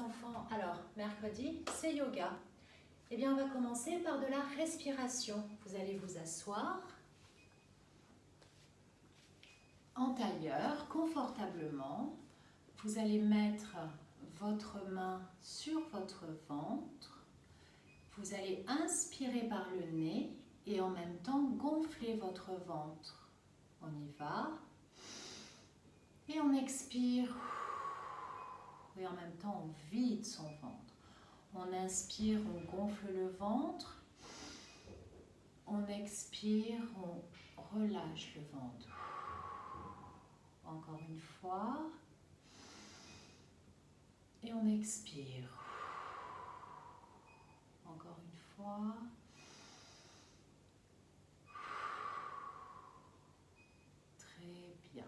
enfants. Alors, mercredi, c'est yoga. Eh bien, on va commencer par de la respiration. Vous allez vous asseoir en tailleur, confortablement. Vous allez mettre votre main sur votre ventre. Vous allez inspirer par le nez et en même temps gonfler votre ventre. On y va. Et on expire. Et en même temps, on vide son ventre. On inspire, on gonfle le ventre. On expire, on relâche le ventre. Encore une fois. Et on expire. Encore une fois. Très bien.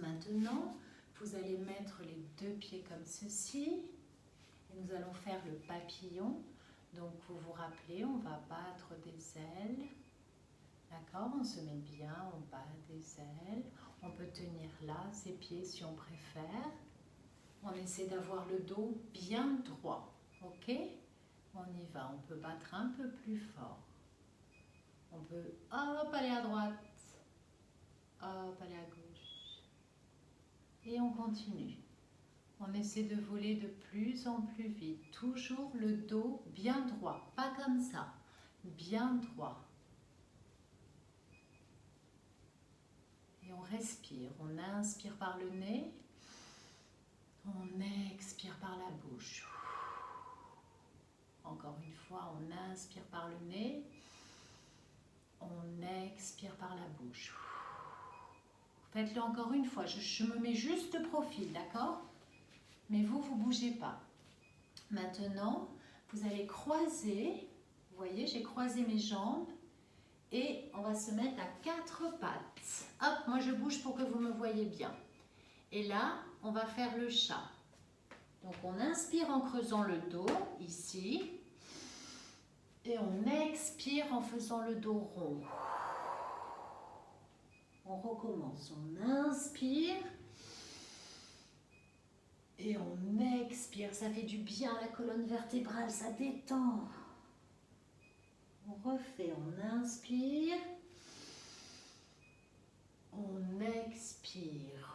Maintenant, vous allez mettre les deux pieds comme ceci. Et nous allons faire le papillon. Donc, vous vous rappelez, on va battre des ailes. D'accord? On se met bien, on bat des ailes. On peut tenir là, ses pieds si on préfère. On essaie d'avoir le dos bien droit. Ok? On y va. On peut battre un peu plus fort. On peut, hop, aller à droite. Hop, aller à gauche. Et on continue. On essaie de voler de plus en plus vite. Toujours le dos bien droit. Pas comme ça. Bien droit. Et on respire. On inspire par le nez. On expire par la bouche. Encore une fois, on inspire par le nez. On expire par la bouche. Faites-le encore une fois. Je me mets juste de profil, d'accord? Mais vous ne bougez pas. Maintenant, vous allez croiser. Vous voyez, j'ai croisé mes jambes. Et on va se mettre à 4 pattes. Hop, moi je bouge pour que vous me voyez bien. Et là, on va faire le chat. Donc on inspire en creusant le dos, ici. Et on expire en faisant le dos rond. On recommence. On inspire. Et on expire. Ça fait du bien à la colonne vertébrale, ça détend. On refait. On inspire. On expire.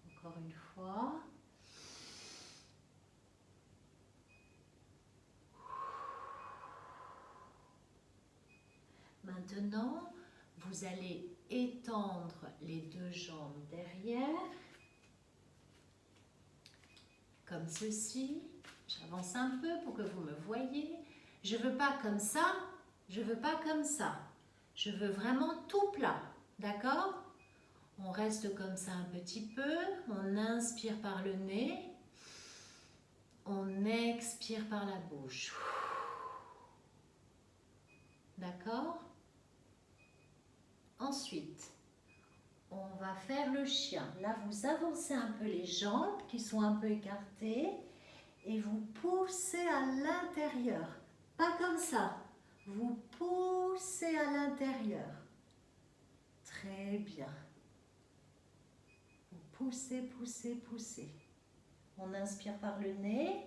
Encore une fois. Maintenant, vous allez étendre les deux jambes derrière, comme ceci. J'avance un peu pour que vous me voyez. Je ne veux pas comme ça, je ne veux pas comme ça. Je veux vraiment tout plat, d'accord? On reste comme ça un petit peu. On inspire par le nez. On expire par la bouche. D'accord? Ensuite, on va faire le chien. Là, vous avancez un peu les jambes qui sont un peu écartées et vous poussez à l'intérieur. Pas comme ça. Vous poussez à l'intérieur. Très bien. Vous poussez, poussez, poussez. On inspire par le nez.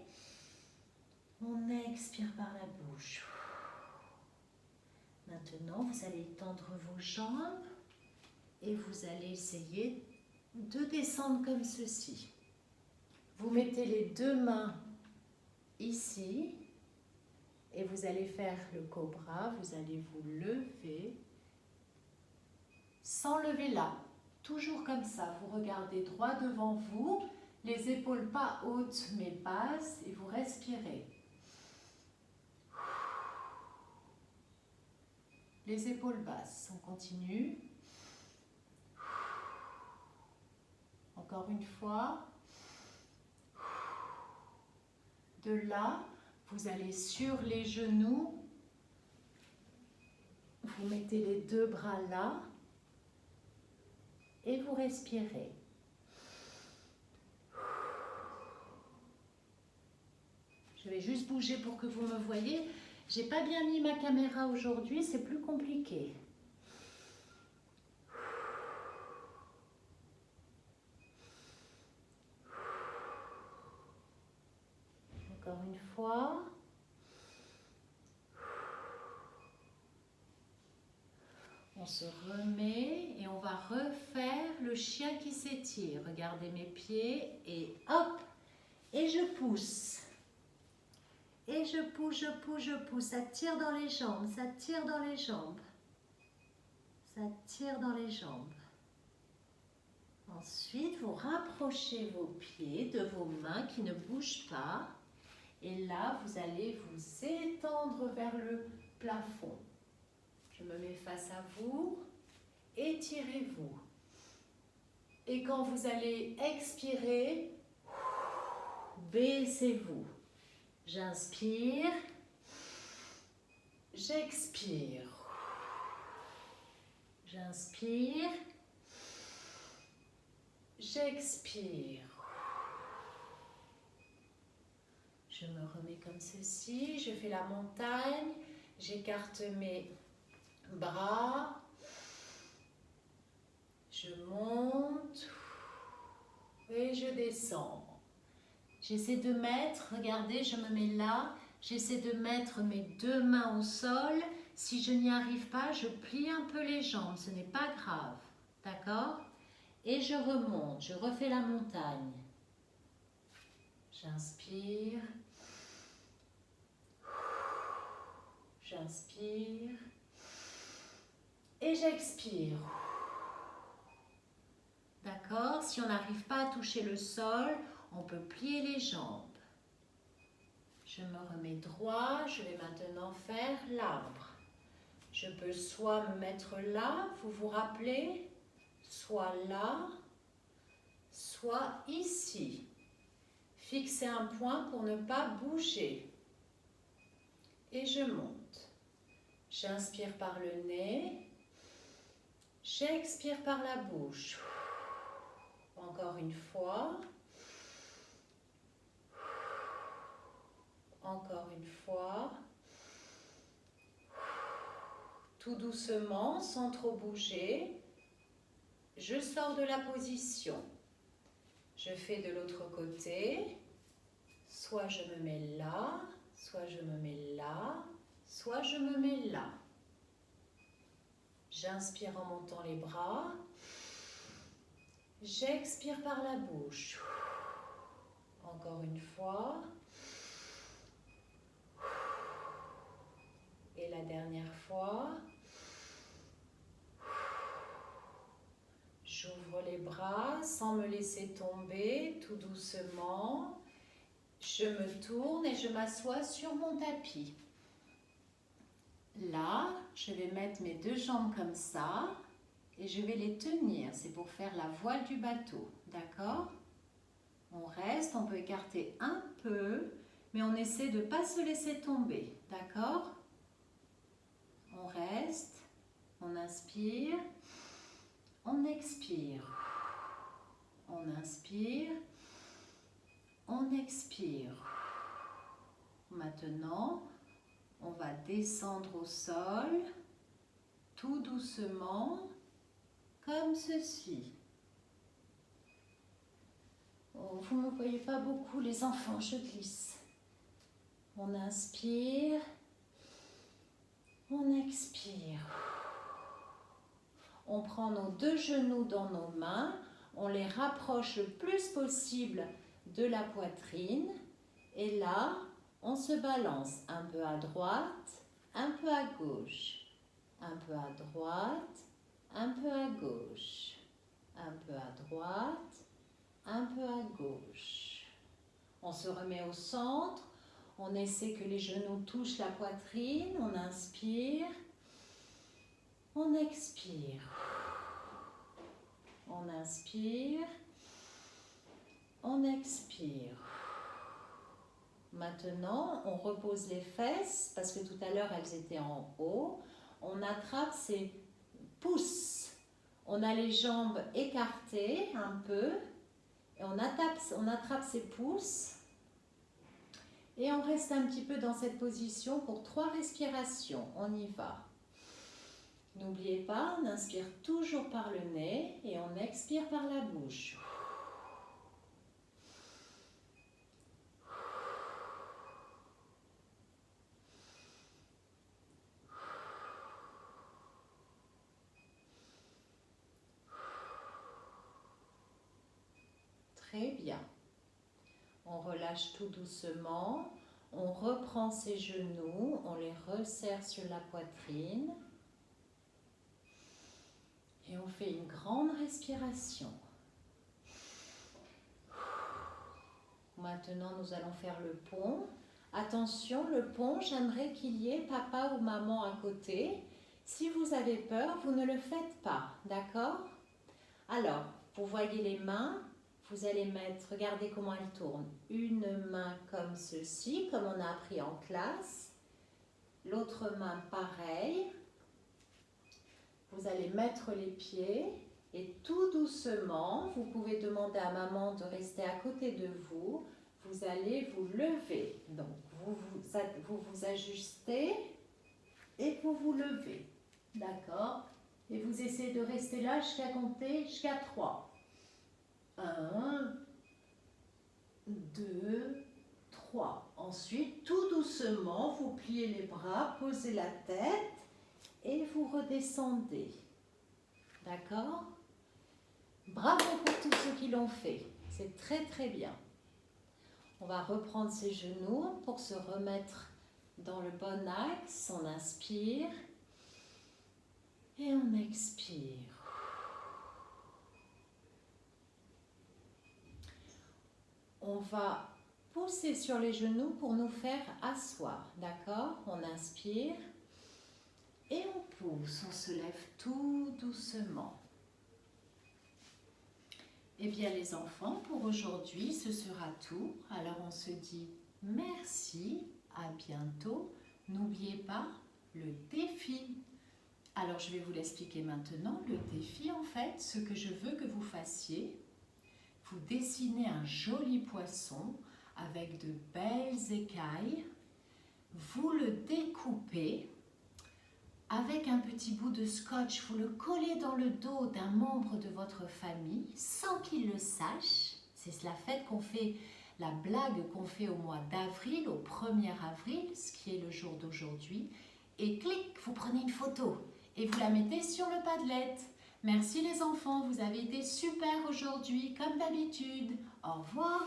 On expire par la bouche. Maintenant, vous allez étendre vos jambes et vous allez essayer de descendre comme ceci. Vous mettez les deux mains ici et vous allez faire le cobra. Vous allez vous lever sans lever là. Toujours comme ça. Vous regardez droit devant vous, les épaules pas hautes mais basses et vous respirez. Les épaules basses, on continue. Encore une fois. De là, vous allez sur les genoux. Vous mettez les deux bras là. Et vous respirez. Je vais juste bouger pour que vous me voyez. J'ai pas bien mis ma caméra aujourd'hui, c'est plus compliqué. une fois. On se remet et on va refaire le chien qui s'étire. Regardez mes pieds et hop, et je pousse. Et je pousse, je pousse, je pousse. Ça tire dans les jambes, ça tire dans les jambes. Ça tire dans les jambes. Ensuite, vous rapprochez vos pieds de vos mains qui ne bougent pas. Et là, vous allez vous étendre vers le plafond. Je me mets face à vous. Étirez-vous. Et quand vous allez expirer, baissez-vous. J'inspire. J'expire. J'inspire. J'expire. Je me remets comme ceci. Je fais la montagne. J'écarte mes bras. Je monte. Et je descends. J'essaie de mettre, regardez, je me mets là. J'essaie de mettre mes deux mains au sol. Si je n'y arrive pas, je plie un peu les jambes. Ce n'est pas grave. D'accord ? Et je remonte, je refais la montagne. J'inspire. J'inspire. Et j'expire. D'accord? Si on n'arrive pas à toucher le sol, on peut plier les jambes. Je me remets droit. Je vais maintenant faire l'arbre. Je peux soit me mettre là, vous vous rappelez, soit là, soit ici. Fixez un point pour ne pas bouger. Et je monte. J'inspire par le nez. J'expire par la bouche. Encore une fois. Encore une fois. Tout doucement, sans trop bouger. Je sors de la position. Je fais de l'autre côté. Soit je me mets là, soit je me mets là, soit je me mets là. J'inspire en montant les bras. J'expire par la bouche. Encore une fois. Et la dernière fois. J'ouvre les bras sans me laisser tomber, tout doucement. Je me tourne et je m'assois sur mon tapis. Là, je vais mettre mes deux jambes comme ça et je vais les tenir. C'est pour faire la voile du bateau, d'accord? On reste, on peut écarter un peu, mais on essaie de ne pas se laisser tomber, d'accord? On reste, on inspire, on expire. On inspire, on expire. Maintenant, on va descendre au sol, tout doucement, comme ceci. Oh, vous ne me voyez pas beaucoup, les enfants, je glisse. On inspire, on expire. On prend nos deux genoux dans nos mains, on les rapproche le plus possible de la poitrine et là, on se balance un peu à droite, un peu à gauche, un peu à droite, un peu à gauche, un peu à droite, un peu à gauche. On se remet au centre, on essaie que les genoux touchent la poitrine, on inspire, on expire. On inspire, on expire. Maintenant, on repose les fesses, parce que tout à l'heure, elles étaient en haut. On attrape ses pouces. On a les jambes écartées un peu. Et on attrape ses pouces. Et on reste un petit peu dans cette position pour 3 respirations. On y va. N'oubliez pas, on inspire toujours par le nez et on expire par la bouche. bien. On relâche tout doucement. On reprend ses genoux, on les resserre sur la poitrine. Et on fait une grande respiration. Maintenant, nous allons faire le pont. Attention, le pont, j'aimerais qu'il y ait papa ou maman à côté. Si vous avez peur, vous ne le faites pas, d'accord? Alors, vous voyez les mains, vous allez mettre, regardez comment elles tournent. Une main comme ceci, comme on a appris en classe. L'autre main pareil. Vous allez mettre les pieds et tout doucement, vous pouvez demander à maman de rester à côté de vous. Vous allez vous lever. Donc, vous vous ajustez et vous vous levez. D'accord? Et vous essayez de rester là jusqu'à compter jusqu'à 3. 1, 2, 3. Ensuite, tout doucement, vous pliez les bras, posez la tête et vous redescendez. D'accord? Bravo pour tous ceux qui l'ont fait. C'est très très bien. On va reprendre ses genoux pour se remettre dans le bon axe. On inspire et on expire. On va pousser sur les genoux pour nous faire asseoir. D'accord? On inspire et on pousse. On se lève tout doucement. Eh bien les enfants, pour aujourd'hui, ce sera tout. Alors on se dit merci, à bientôt. N'oubliez pas le défi. Alors je vais vous l'expliquer maintenant. Le défi, en fait, ce que je veux que vous fassiez, vous dessinez un joli poisson avec de belles écailles. Vous le découpez avec un petit bout de scotch, vous le collez dans le dos d'un membre de votre famille sans qu'il le sache. C'est la fête qu'on fait, la blague qu'on fait au mois d'avril, au 1er avril, ce qui est le jour d'aujourd'hui. Et clic, vous prenez une photo et vous la mettez sur le Padlet. Merci les enfants, vous avez été super aujourd'hui, comme d'habitude. Au revoir.